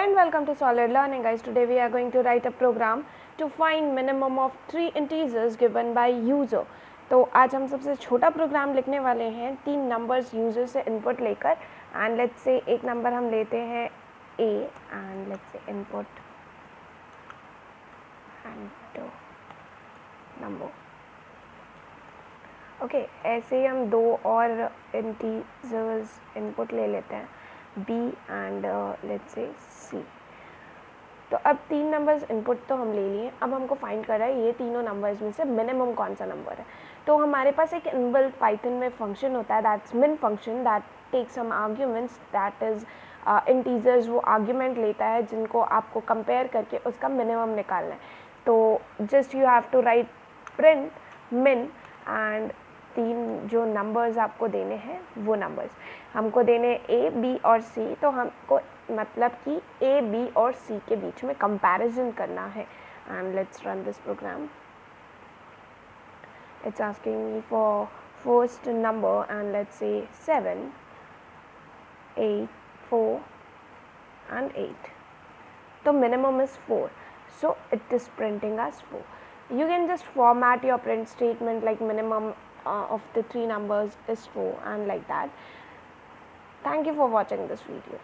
and welcome to Solid Learning, guys. Today we are going to write a program to find minimum of 3 integers given by user. तो आज हम सबसे छोटा programme लिखने वाले हैं 3 नंबर्स यूजर से इनपुट लेकर एंड लेट्स से एक नंबर हम लेते हैं a एंड लेट्स से इनपुट एंड नंबर ओके ऐसे ही हम 2 और इंटीजर्स इनपुट ले लेते हैं b एंड लेट्स से c. तो अब 3 नंबर्स इनपुट तो हम ले लिए. अब हमको फाइंड करना है ये तीनों नंबर्स में से मिनिमम कौन सा नंबर है. तो हमारे पास एक इनबिल्ट पाइथन में फंक्शन होता है that's min function that takes some arguments that is integers. वो आर्ग्यूमेंट लेता है जिनको आपको कंपेयर करके उसका मिनिमम निकालना है. तो just you have to write print min and 3 जो नंबर्स आपको देने हैं वो नंबर्स हमको देने a b और c. तो हमको मतलब कि a b और c के बीच में कंपैरिजन करना है. And let's run this program. It's asking me for first number and let's say 7 8 4 and 8. तो minimum is 4, so it is printing as 4. You can just format your print statement like minimum of the 3 numbers is 4 and like that. Thank you for watching this video.